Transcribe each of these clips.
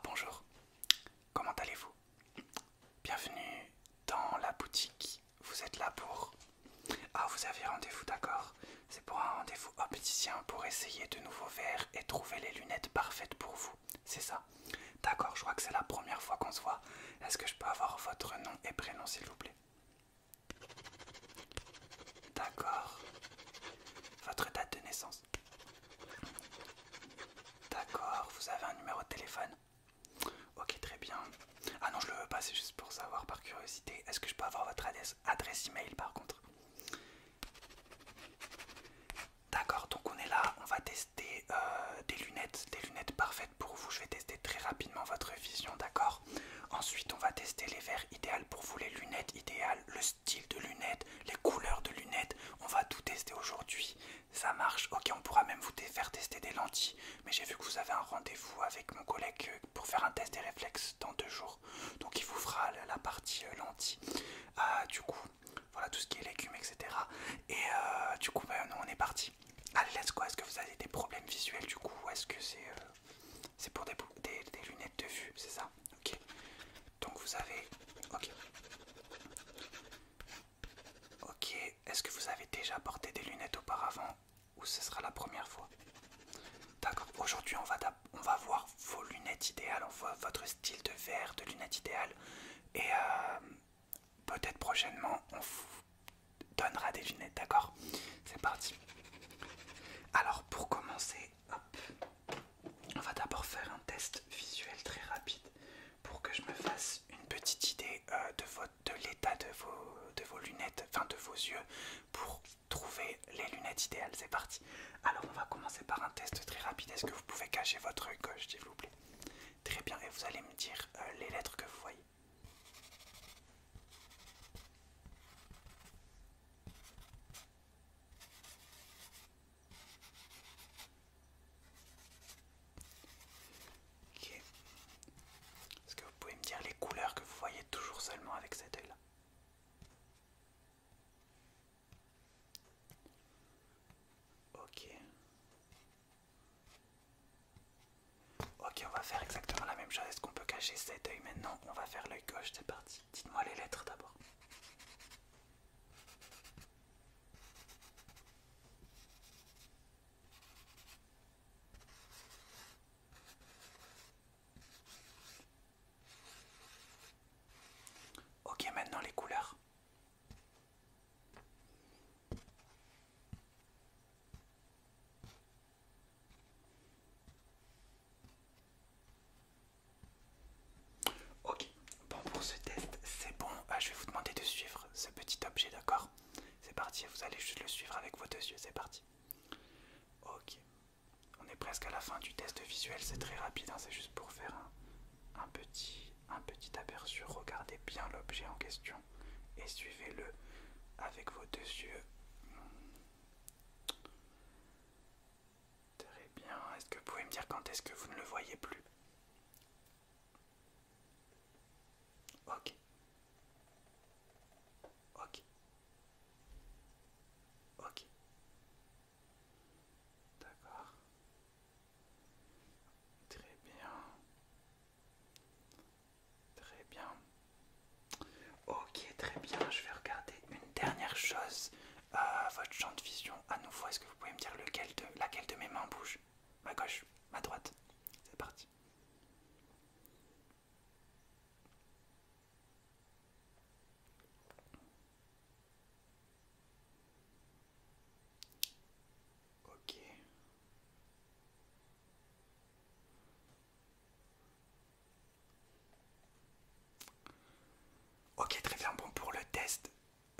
Bonjour, comment allez-vous? Bienvenue dans la boutique. Vous êtes là pour... Ah, vous avez rendez-vous, d'accord. C'est pour un rendez-vous opticien pour essayer de nouveaux verres et trouver les lunettes parfaites pour vous. C'est ça? D'accord, je crois que c'est la première fois qu'on se voit. Est-ce que je peux avoir votre nom et prénom, s'il vous plaît? D'accord. Votre date de naissance? D'accord, vous avez un numéro de téléphone? Ok, très bien. Ah non, je le veux pas, c'est juste pour savoir par curiosité. Est-ce que je peux avoir votre adresse email par contre? D'accord, donc on est là, on va tester des lunettes parfaites pour vous. Je vais tester très rapidement votre vision, d'accord? Ensuite, on va tester les verres idéaux pour vous, les lunettes idéales, le style de lunettes, les couleurs de lunettes. On va tout tester aujourd'hui. Ça marche. Ok, on pourra même vous faire tester des lentilles. Mais j'ai vu que vous avez un rendez-vous avec mon collègue pour faire un test des réflexes dans 2 jours. Donc il vous fera la partie lentilles. Du coup, voilà tout ce qui est légumes, etc. Et du coup, nous on est parti. Allez, let's go. Est-ce que vous avez des problèmes visuels du coup? Est-ce que c'est pour des lunettes de vue, c'est ça? Ok. Donc vous avez... Ok. Ok. Est-ce que vous avez déjà porté des lunettes auparavant ou ce sera la première fois? D'accord. Aujourd'hui, on va voir vos lunettes idéales. On voit votre style de verre, de lunettes idéales. Et peut-être prochainement, on vous donnera des lunettes, d'accord? C'est parti. Alors, pour commencer, hop, on va d'abord faire un test visuel très rapide pour que je me fasse une petite idée de l'état de vos lunettes, enfin de vos yeux, pour trouver les lunettes idéales. C'est parti. Alors, on va commencer par un test très rapide. Est-ce que vous pouvez cacher votre œil gauche, s'il vous plaît? Très bien, et vous allez me dire les lettres que vous voyez. Ok. Est-ce que vous pouvez me dire les couleurs que vous voyez toujours seulement avec cet œil-là? Ok. Ok, on va faire exactement la même chose. Est-ce qu'on peut cacher cet œil maintenant? On va faire l'œil gauche, c'est parti. Dites-moi les lettres d'abord. Ok, maintenant les couleurs. Ok, bon pour ce test, c'est bon. Je vais vous demander de suivre ce petit objet, d'accord? C'est parti, vous allez juste le suivre avec vos 2 yeux, c'est parti. Ok, on est presque à la fin du test visuel, c'est très rapide, hein, c'est juste pour faire un petit aperçu. Regardez bien l'objet en question et suivez-le avec vos 2 yeux. Très bien, est-ce que vous pouvez me dire quand est-ce que vous ne le voyez plus? Ok. Ok. Ok. D'accord. Très bien. Très bien. Ok, très bien. Je vais regarder une dernière chose. Votre champ de vision, à nouveau, est-ce que vous pouvez me dire laquelle de mes mains bouge? Ma gauche, ma droite. C'est parti. Ok. Ok, très bien. Bon, pour le test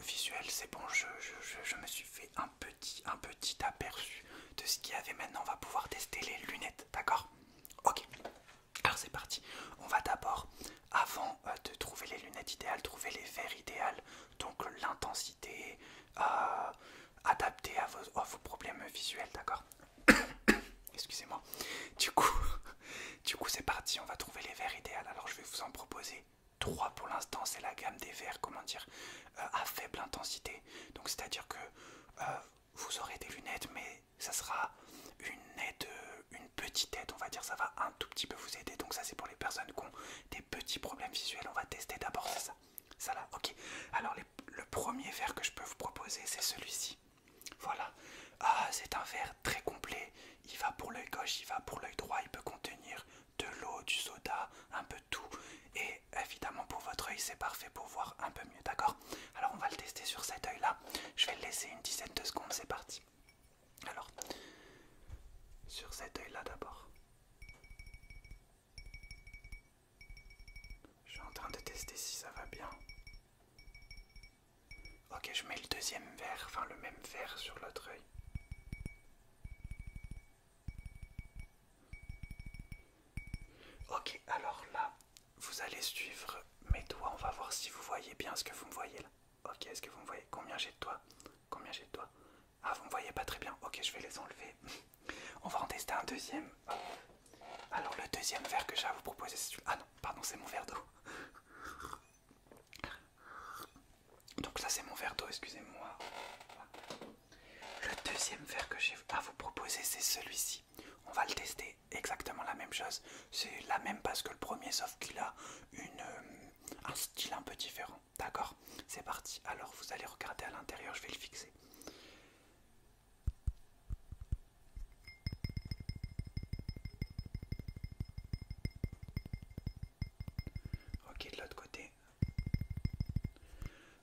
visuel, c'est bon. Je me suis fait un petit aperçu de ce qu'il y avait. Maintenant, on va pouvoir tester les lunettes, d'accord? Ok. Alors c'est parti. On va d'abord, avant de trouver les lunettes idéales, trouver les verres idéales. Donc l'intensité adaptée à vos problèmes visuels, d'accord? Excusez-moi. Du coup, du coup c'est parti. On va trouver les verres idéales. Alors je vais vous en proposer 3 pour l'instant. C'est la gamme des verres, comment dire, à faible intensité. Donc c'est-à-dire que vous aurez des lunettes, mais ça sera une petite aide, on va dire, ça va un tout petit peu vous aider. Donc ça c'est pour les personnes l'ogiva pour l'œil droit, il peut contenir de l'eau, du soda, un peu de tout. Et évidemment pour votre œil, c'est parfait pour voir un peu mieux, d'accord? Alors on va le tester sur cet œil-là. Je vais le laisser une dizaine de secondes, c'est parti. Alors, sur cet œil-là d'abord. Je suis en train de tester si ça va bien. Ok, je mets le deuxième verre, enfin le même verre sur l'autre œil. Ok, alors là, vous allez suivre mes doigts. On va voir si vous voyez bien ce que vous me voyez là. Ok, est-ce que vous me voyez? Combien j'ai de doigts? Combien j'ai de doigts? Ah, vous me voyez pas très bien. Ok, je vais les enlever. On va en tester un deuxième. Alors le deuxième verre que j'ai à vous proposer, c'est celui... Ah non, pardon, c'est mon verre d'eau. Donc là c'est mon verre d'eau, excusez-moi. Le deuxième verre que j'ai à vous proposer, c'est celui-ci. On va le tester, exactement la même chose. C'est la même base que le premier, sauf qu'il a un style un peu différent. D'accord? C'est parti. Alors vous allez regarder à l'intérieur, je vais le fixer. Ok, de l'autre côté.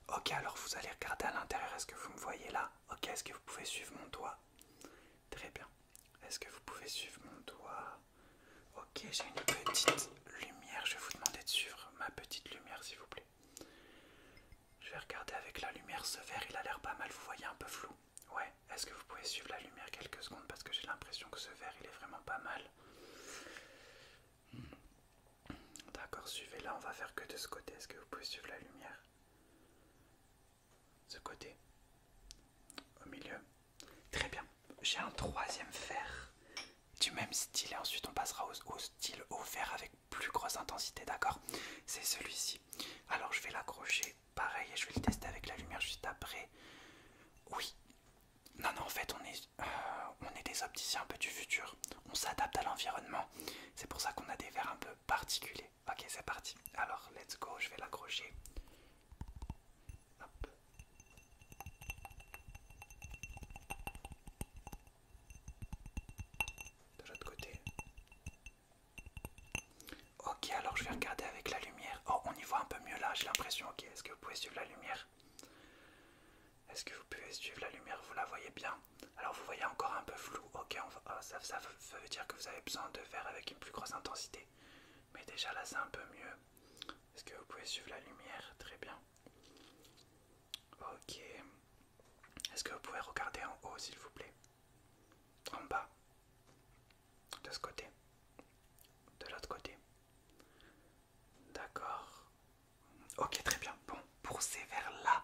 Ok, alors vous allez regarder à l'intérieur. Est-ce que vous me voyez là? Ok, est-ce que vous pouvez suivre mon doigt? Très bien. Est-ce que vous pouvez suivre mon doigt? Ok, j'ai une petite lumière. Je vais vous demander de suivre ma petite lumière, s'il vous plaît. Je vais regarder avec la lumière. Ce verre, il a l'air pas mal. Vous voyez un peu flou? Ouais. Est-ce que vous pouvez suivre la lumière quelques secondes? Parce que j'ai l'impression que ce verre, il est vraiment pas mal. D'accord, suivez-la. On va faire que de ce côté. Est-ce que vous pouvez suivre la lumière? Ce côté. Au milieu. Très bien. J'ai un troisième verre du même style et ensuite on passera au style au vert avec plus grosse intensité, d'accord? C'est celui-ci. Alors je vais l'accrocher pareil et je vais le tester avec la lumière juste après. Oui. Non, en fait on est des opticiens un peu du futur. On s'adapte à l'environnement. C'est pour ça qu'on a des verres un peu particuliers. Ok, c'est parti. Alors let's go, je vais l'accrocher. Hop. De l'autre côté. Ok, alors je vais regarder avec la lumière. Oh, on y voit un peu mieux là, j'ai l'impression. Ok, est-ce que vous pouvez suivre la lumière? Est-ce que vous pouvez suivre la lumière? Vous la voyez bien? Alors vous voyez encore un peu flou. Ok, ça veut dire que vous avez besoin de verre avec une plus grosse intensité. Mais déjà là c'est un peu mieux. Est-ce que vous pouvez suivre la lumière? Très bien. Ok. Est-ce que vous pouvez regarder en haut s'il vous plaît? En bas. De ce côté. De l'autre côté. D'accord. Ok, très bien. Bon, pour ces verres-là,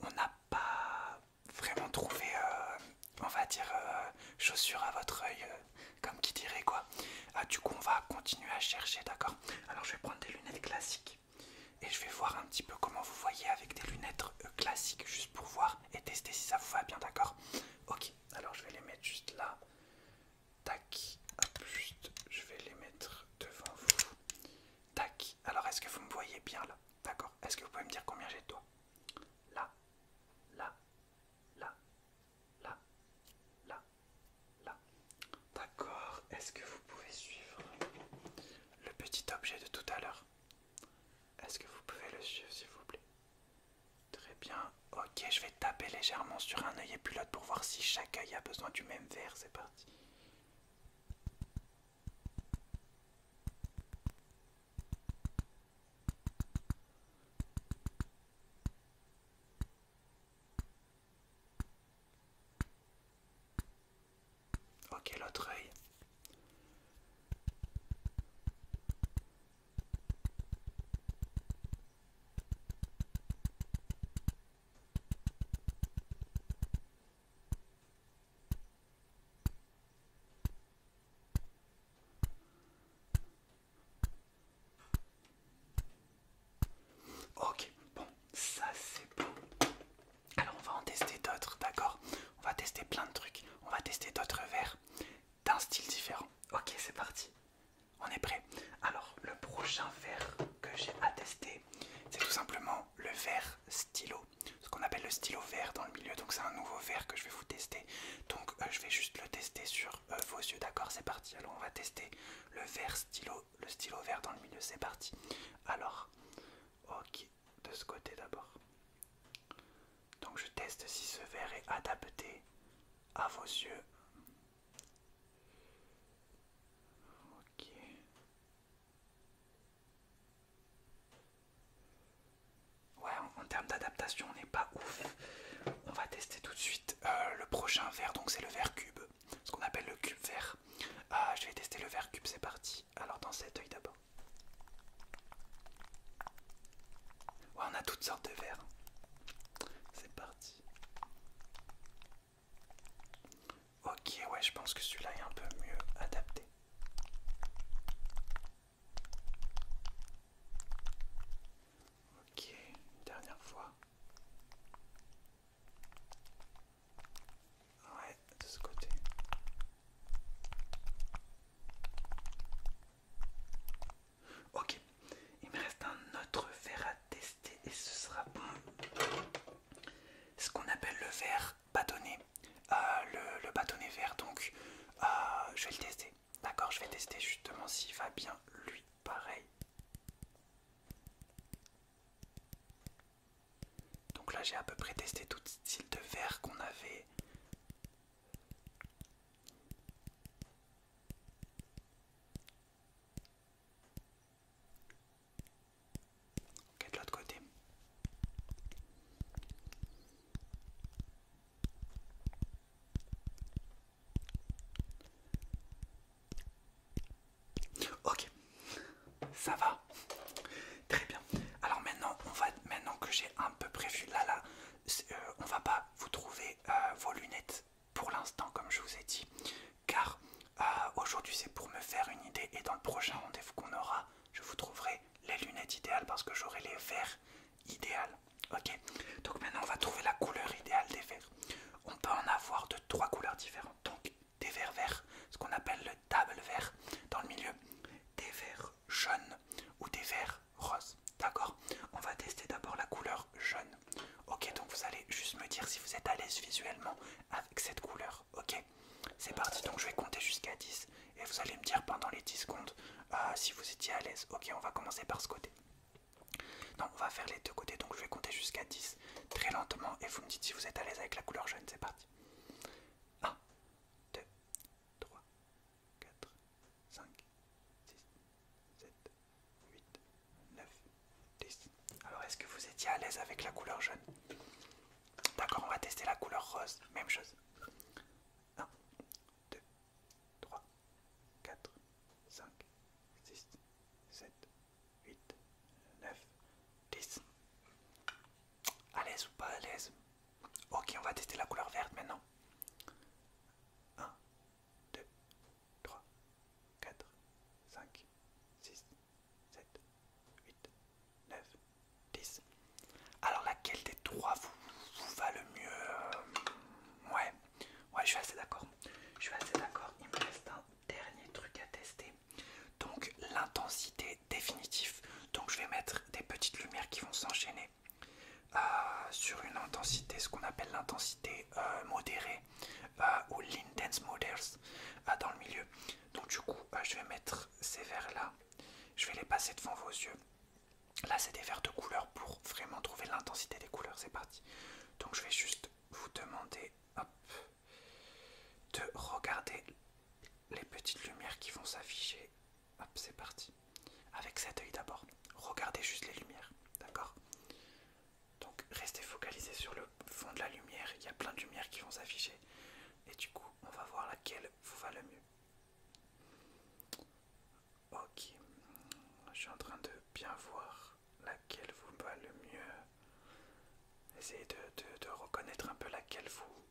on n'a pas vraiment trouvé, on va dire, chaussure à votre œil, comme qui dirait quoi. Du coup, on va continuer à chercher, d'accord? Alors, je vais prendre des lunettes classiques et je vais voir un petit peu comment vous voyez avec des lunettes classiques, juste pour voir et tester si ça vous va bien, d'accord? Ok, alors je vais les mettre juste là. Tac, hop, juste, je vais les mettre devant vous. Tac, alors est-ce que vous me voyez bien là? D'accord, est-ce que vous pouvez me dire combien j'ai de doigts? Là, là, là, là, là, là. D'accord, est-ce que vous pouvez suivre le petit objet de tout à l'heure? Est-ce que vous pouvez le suivre s'il vous plaît? Très bien, ok, je vais taper légèrement sur un œil et puis l'autre pour voir si chaque œil a besoin du même verre, c'est parti. Ok, l'autre œil. Ok, bon, ça c'est bon. Alors on va en tester d'autres, d'accord? On va tester plein de trucs. On va tester d'autres verres d'un style différent. Ok, c'est parti. On est prêt? Alors, le prochain verre que j'ai à tester, c'est tout simplement le verre stylo. Ce qu'on qu'on appelle le stylo vert dans le milieu. Donc c'est un nouveau vert que je vais vous tester. Donc je vais juste le tester sur vos yeux, d'accord? C'est parti. Alors on va tester le stylo vert dans le milieu. C'est parti. Alors, ok, de ce côté d'abord. Donc je teste si ce verre est adapté à vos yeux. Ok. Ouais, en termes d'adaptation, on n'est pas ouf. On va tester tout de suite le prochain verre, donc c'est le verre cube, ce qu'on appelle le cube vert. Je vais tester le verre cube, c'est parti. Alors dans cet œil d'abord. Ouais, on a toutes sortes de verres. C'est parti. Ok, ouais, je pense que celui-là est un peu mieux adapté. Ok, une dernière fois. Ouais, de ce côté. Ok, il me reste un autre verre à tester et ce sera ce qu'on appelle le verre bâtonnet. Le bâtonnet vert, donc je vais le tester. D'accord, je vais tester justement s'il va bien lui, pareil. Donc là j'ai à peu près testé tout style de verre qu'on avait. Ok, de l'autre côté. Ok, ça va. Très bien. Alors maintenant que j'ai un peu prévu, là, on va pas vous trouver vos lunettes pour l'instant, comme je vous ai dit, car aujourd'hui c'est pour me faire une idée et dans le prochain rendez-vous qu'on aura, je vous trouverai les lunettes idéales parce que j'aurai les verres idéales. Ok. Donc maintenant on va trouver la couleur idéale des verres. On peut en avoir de 3 couleurs différentes. Donc des verres verts, ce qu'on appelle le table vert dans le milieu, des verres jaunes ou des verres roses. D'accord? On va tester d'abord la couleur jaune. Ok, donc vous allez juste me dire si vous êtes à l'aise visuellement avec cette couleur. Ok? C'est parti, donc je vais compter jusqu'à 10 et vous allez me dire pendant les 10 secondes si vous étiez à l'aise. Ok, on va commencer par ce côté. Non, on va faire les deux côtés, donc je vais compter jusqu'à 10 très lentement et vous me dites si vous êtes à l'aise avec la couleur jaune. C'est parti. 1, 2, 3, 4, 5, 6, 7, 8, 9, 10. Alors est-ce que vous étiez à l'aise avec la couleur jaune? D'accord, on va tester la couleur rose. Même chose. 1, 2, 3, 4, 5, 6, 7, 8, 9, 10. À l'aise ou pas à l'aise? Ok, on va tester la couleur verte maintenant. 1, 2, 3, 4, 5, 6, 7, 8, 9, 10. Alors laquelle des trois vous va le mieux? Ouais, je suis assez d'accord. Je suis assez d'accord. Il me reste un dernier truc à tester. Donc l'intensité définitive. Donc je vais mettre des petites lumières qui vont s'enchaîner sur une intensité, ce qu'on appelle l'intensité modérée ou l'intense models dans le milieu. Donc du coup, je vais mettre ces verres là. Je vais les passer devant vos yeux. Là, c'est des verres de couleur pour vraiment trouver l'intensité des couleurs. C'est parti. Donc je vais juste vous demander hop, de regarder les petites lumières qui vont s'afficher. Hop, c'est parti. Avec cet œil d'abord. Regardez juste les lumières. D'accord? Donc restez focalisé sur le fond de la lumière. Il y a plein de lumières qui vont s'afficher. Et du coup, on va voir laquelle vous va le mieux. Ok. Je suis en train de bien voir laquelle vous va le mieux. Essayez de reconnaître un peu laquelle vous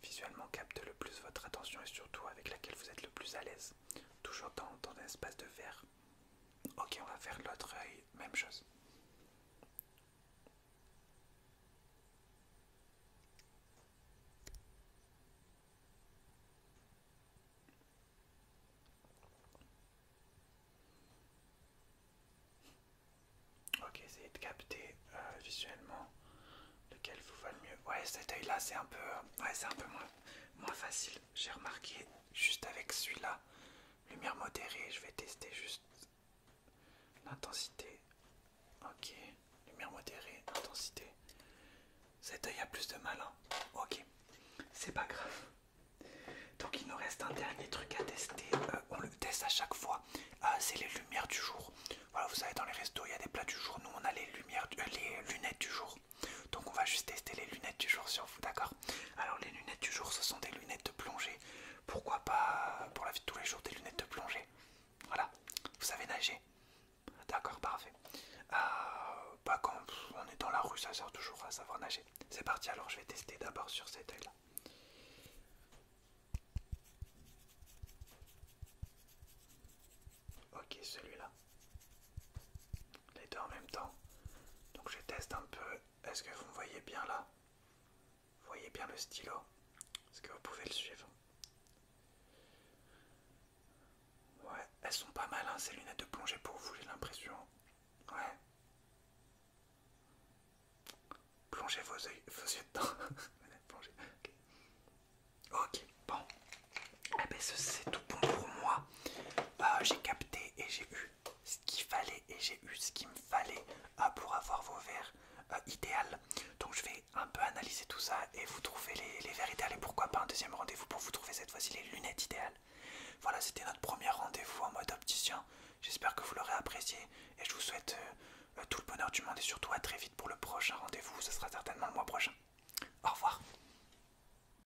visuellement capte le plus votre attention et surtout avec laquelle vous êtes le plus à l'aise. Toujours dans un espace de verre. Ok, on va faire l'autre œil, même chose. Ok, essayez de capter visuellement lequel vous va le mieux? Ouais, cet œil là c'est un peu, ouais, c'est un peu moins facile. J'ai remarqué juste avec celui-là, lumière modérée, je vais tester juste l'intensité. Ok, lumière modérée, intensité. Cet œil a plus de mal, hein. Ok, c'est pas grave. Donc il nous reste un dernier truc à tester, on le teste à chaque fois, c'est les lumières du jour. Voilà, vous savez dans les restos il y a des plats du jour, nous on a les lunettes du jour. Donc on va juste tester les lunettes du jour sur vous, d'accord? Alors les lunettes du jour ce sont des lunettes de plongée. Pourquoi pas pour la vie de tous les jours des lunettes de plongée? Voilà, vous savez nager? D'accord, parfait. Bah quand on est dans la rue ça sert toujours à savoir nager. C'est parti, alors je vais tester d'abord sur cet œil là. Ok, celui-là. Les deux en même temps. Donc je teste un peu. Est-ce que vous me voyez bien là? Vous voyez bien le stylo? Est-ce que vous pouvez le suivre? Ouais, elles sont pas mal hein, ces lunettes de plongée pour vous, j'ai l'impression. Ouais. Plongez vos yeux dedans. Plongez. Ok. Ok, bon. Eh ben c'est tout bon pour moi. J'ai capté et j'ai eu ce qu'il fallait et j'ai eu ce qu'il me fallait pour avoir vos verres idéal. Donc je vais un peu analyser tout ça et vous trouver les verres idéaux et pourquoi pas un deuxième rendez-vous pour vous trouver cette fois-ci les lunettes idéales. Voilà, c'était notre premier rendez-vous en mode opticien. J'espère que vous l'aurez apprécié et je vous souhaite tout le bonheur du monde et surtout à très vite pour le prochain rendez-vous. Ce sera certainement le mois prochain.